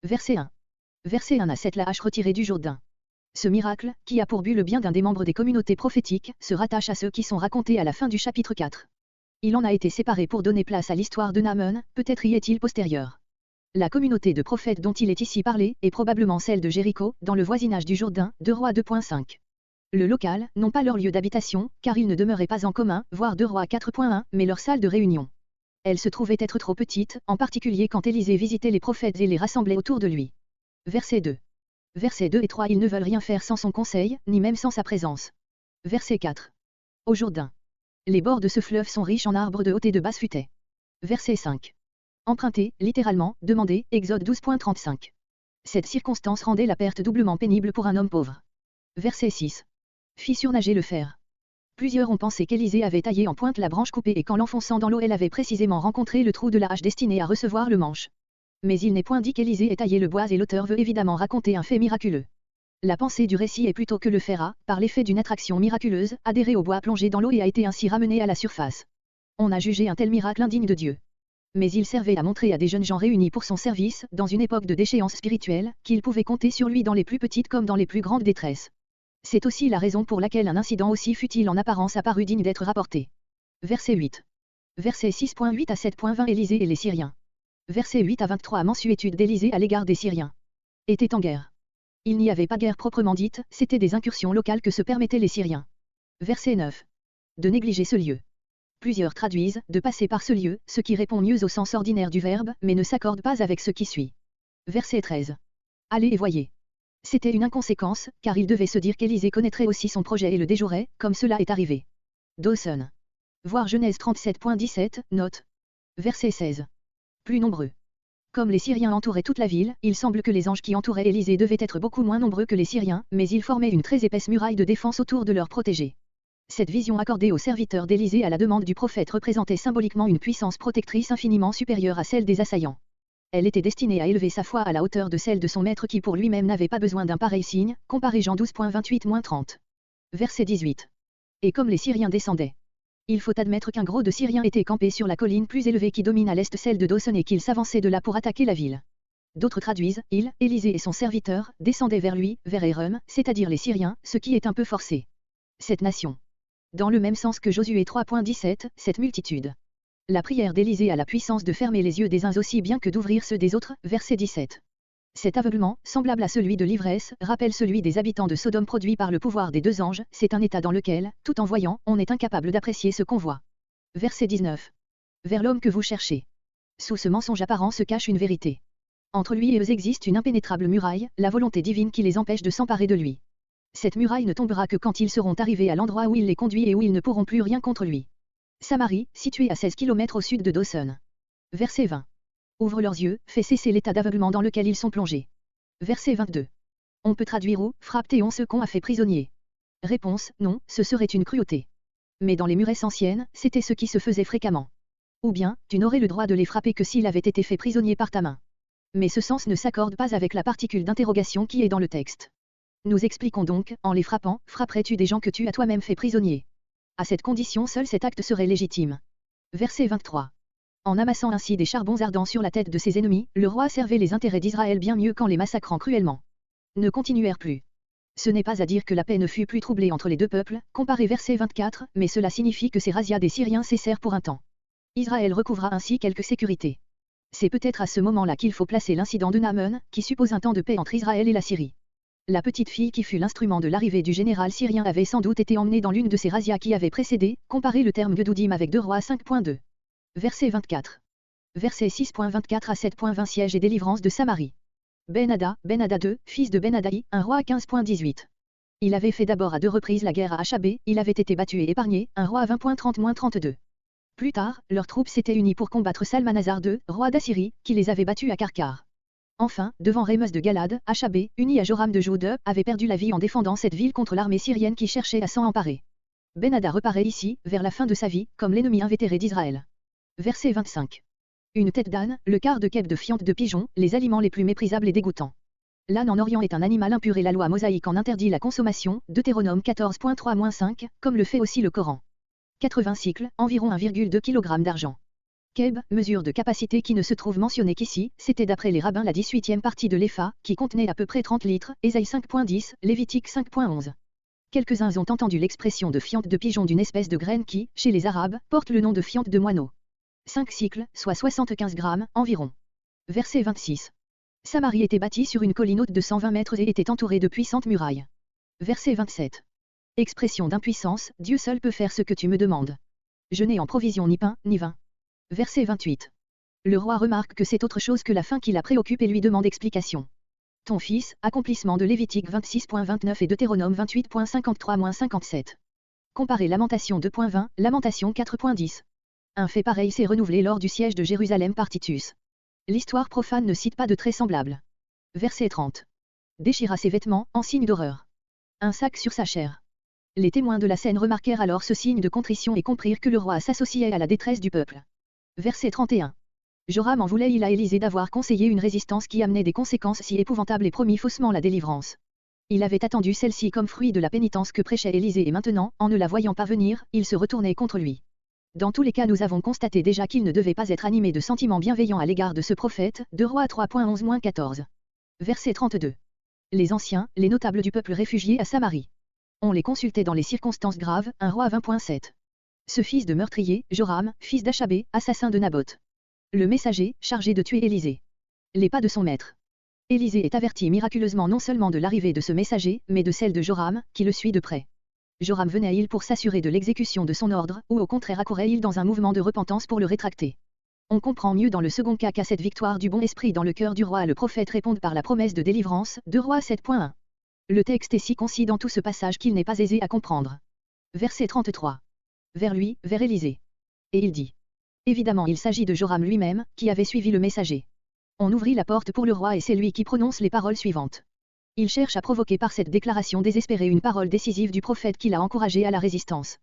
Verset 1. Verset 1 à 7 la hache retirée du Jourdain. Ce miracle, qui a pour but le bien d'un des membres des communautés prophétiques, se rattache à ceux qui sont racontés à la fin du chapitre 4. Il en a été séparé pour donner place à l'histoire de Naaman, peut-être y est-il postérieur. La communauté de prophètes dont il est ici parlé est probablement celle de Jéricho, dans le voisinage du Jourdain, 2 Rois 2.5. Le local, non pas leur lieu d'habitation, car ils ne demeuraient pas en commun, voire 2 Rois 4.1, mais leur salle de réunion. Elle se trouvait être trop petite, en particulier quand Élisée visitait les prophètes et les rassemblait autour de lui. Verset 2. Versets 2 et 3 Ils ne veulent rien faire sans son conseil, ni même sans sa présence. Verset 4. Au Jourdain. Les bords de ce fleuve sont riches en arbres de haute et de basse futaie. Verset 5. Emprunter, littéralement, demander, Exode 12.35. Cette circonstance rendait la perte doublement pénible pour un homme pauvre. Verset 6. Fit surnager le fer. Plusieurs ont pensé qu'Élisée avait taillé en pointe la branche coupée et qu'en l'enfonçant dans l'eau elle avait précisément rencontré le trou de la hache destiné à recevoir le manche. Mais il n'est point dit qu'Élisée ait taillé le bois et l'auteur veut évidemment raconter un fait miraculeux. La pensée du récit est plutôt que le fer a, par l'effet d'une attraction miraculeuse, adhéré au bois plongé dans l'eau et a été ainsi ramené à la surface. On a jugé un tel miracle indigne de Dieu. Mais il servait à montrer à des jeunes gens réunis pour son service, dans une époque de déchéance spirituelle, qu'ils pouvaient compter sur lui dans les plus petites comme dans les plus grandes détresses. C'est aussi la raison pour laquelle un incident aussi futile en apparence a paru digne d'être rapporté. Verset 8. Verset 6.8 à 7.20 Élisée et les Syriens. Verset 8 à 23 Mansuétude d'Élisée à l'égard des Syriens. Était en guerre. Il n'y avait pas guerre proprement dite, c'était des incursions locales que se permettaient les Syriens. Verset 9. De négliger ce lieu. Plusieurs traduisent, de passer par ce lieu, ce qui répond mieux au sens ordinaire du verbe, mais ne s'accorde pas avec ce qui suit. Verset 13. Allez et voyez. C'était une inconséquence, car il devait se dire qu'Élisée connaîtrait aussi son projet et le déjouerait, comme cela est arrivé. Dawson. Voir Genèse 37.17, note. Verset 16. Plus nombreux. Comme les Syriens entouraient toute la ville, il semble que les anges qui entouraient Élisée devaient être beaucoup moins nombreux que les Syriens, mais ils formaient une très épaisse muraille de défense autour de leur protégé. Cette vision accordée aux serviteurs d'Élisée à la demande du prophète représentait symboliquement une puissance protectrice infiniment supérieure à celle des assaillants. Elle était destinée à élever sa foi à la hauteur de celle de son maître qui pour lui-même n'avait pas besoin d'un pareil signe, comparé Jean 12.28-30. Verset 18. Et comme les Syriens descendaient. Il faut admettre qu'un gros de Syriens était campé sur la colline plus élevée qui domine à l'est celle de Dawson et qu'il s'avançait de là pour attaquer la ville. D'autres traduisent, Élisée et son serviteur, descendaient vers lui, vers Érum, c'est-à-dire les Syriens, ce qui est un peu forcé. Cette nation. Dans le même sens que Josué 3.17, cette multitude. La prière d'Élisée a la puissance de fermer les yeux des uns aussi bien que d'ouvrir ceux des autres, verset 17. Cet aveuglement, semblable à celui de l'ivresse, rappelle celui des habitants de Sodome produit par le pouvoir des 2 anges, c'est un état dans lequel, tout en voyant, on est incapable d'apprécier ce qu'on voit. Verset 19. Vers l'homme que vous cherchez. Sous ce mensonge apparent se cache une vérité. Entre lui et eux existe une impénétrable muraille, la volonté divine qui les empêche de s'emparer de lui. Cette muraille ne tombera que quand ils seront arrivés à l'endroit où il les conduit et où ils ne pourront plus rien contre lui. Samarie, située à 16 km au sud de Dawson. Verset 20. Ouvre leurs yeux, fait cesser l'état d'aveuglement dans lequel ils sont plongés. Verset 22. On peut traduire ou, frappe Théon ce qu'on a fait prisonnier. Réponse, non, ce serait une cruauté. Mais dans les muresses anciennes, c'était ce qui se faisait fréquemment. Ou bien, tu n'aurais le droit de les frapper que s'il avait été fait prisonnier par ta main. Mais ce sens ne s'accorde pas avec la particule d'interrogation qui est dans le texte. Nous expliquons donc, en les frappant, frapperais-tu des gens que tu as toi-même fait prisonniers? À cette condition seul cet acte serait légitime. Verset 23. En amassant ainsi des charbons ardents sur la tête de ses ennemis, le roi servait les intérêts d'Israël bien mieux qu'en les massacrant cruellement. Ne continuèrent plus. Ce n'est pas à dire que la paix ne fut plus troublée entre les 2 peuples, comparé verset 24, mais cela signifie que ces razzias des Syriens cessèrent pour un temps. Israël recouvra ainsi quelque sécurité. C'est peut-être à ce moment-là qu'il faut placer l'incident de Naaman, qui suppose un temps de paix entre Israël et la Syrie. La petite fille qui fut l'instrument de l'arrivée du général syrien avait sans doute été emmenée dans l'une de ces razzias qui avaient précédé, comparez le terme Gedoudim avec 2 Rois 5.2. Verset 24. Verset 6.24 à 7.20 Siège et délivrance de Samarie. Ben-Hadad II, fils de Ben-Hadaï, un roi 15.18. Il avait fait d'abord à 2 reprises la guerre à Achabé, il avait été battu et épargné, un roi à 20.30-32. Plus tard, leurs troupes s'étaient unies pour combattre Salmanasar II, roi d'Assyrie, qui les avait battus à Karkar. Enfin, devant Rémeus de Galade, Achabé, uni à Joram de Jude, avait perdu la vie en défendant cette ville contre l'armée syrienne qui cherchait à s'en emparer. Ben-Hadad reparaît ici, vers la fin de sa vie, comme l'ennemi invétéré d'Israël. Verset 25. Une tête d'âne, le quart de keb de fiente de pigeon, les aliments les plus méprisables et dégoûtants. L'âne en Orient est un animal impur et la loi mosaïque en interdit la consommation, Deutéronome 14.3-5, comme le fait aussi le Coran. 80 cycles, environ 1,2 kg d'argent. Keb, mesure de capacité qui ne se trouve mentionnée qu'ici, c'était d'après les rabbins la 18e partie de l'Epha, qui contenait à peu près 30 litres, Ésaïe 5.10, Lévitique 5.11. Quelques-uns ont entendu l'expression de fiente de pigeon d'une espèce de graine qui, chez les Arabes, porte le nom de fiente de moineau. 5 cycles, soit 75 grammes, environ. Verset 26. Samarie était bâtie sur une colline haute de 120 mètres et était entourée de puissantes murailles. Verset 27. Expression d'impuissance, Dieu seul peut faire ce que tu me demandes. Je n'ai en provision ni pain, ni vin. Verset 28. Le roi remarque que c'est autre chose que la faim qui la préoccupe et lui demande explication. Ton fils, accomplissement de Lévitique 26.29 et Deutéronome 28.53-57. Comparez Lamentation 2.20, Lamentation 4.10. Un fait pareil s'est renouvelé lors du siège de Jérusalem par Titus. L'histoire profane ne cite pas de traits semblables. Verset 30. Déchira ses vêtements, en signe d'horreur. Un sac sur sa chair. Les témoins de la scène remarquèrent alors ce signe de contrition et comprirent que le roi s'associait à la détresse du peuple. Verset 31. Joram en voulait-il à Élisée d'avoir conseillé une résistance qui amenait des conséquences si épouvantables et promis faussement la délivrance. Il avait attendu celle-ci comme fruit de la pénitence que prêchait Élisée et maintenant, en ne la voyant pas venir, il se retournait contre lui. Dans tous les cas nous avons constaté déjà qu'il ne devait pas être animé de sentiments bienveillants à l'égard de ce prophète, 2 Rois 3.11-14. Verset 32. Les anciens, les notables du peuple réfugiés à Samarie. On les consultait dans les circonstances graves, 1 Roi 20.7. Ce fils de meurtrier, Joram, fils d'Achabé, assassin de Naboth. Le messager, chargé de tuer Élisée. Les pas de son maître. Élisée est averti miraculeusement non seulement de l'arrivée de ce messager, mais de celle de Joram, qui le suit de près. Joram venait-il pour s'assurer de l'exécution de son ordre, ou au contraire accourait-il dans un mouvement de repentance pour le rétracter? On comprend mieux dans le second cas qu'à cette victoire du bon esprit dans le cœur du roi le prophète réponde par la promesse de délivrance, 2 Rois 7.1. Le texte est si concis dans tout ce passage qu'il n'est pas aisé à comprendre. Verset 33. Vers lui, vers Élisée. Et il dit. Évidemment il s'agit de Joram lui-même, qui avait suivi le messager. On ouvrit la porte pour le roi et c'est lui qui prononce les paroles suivantes. Il cherche à provoquer par cette déclaration désespérée une parole décisive du prophète qui l'a encouragé à la résistance.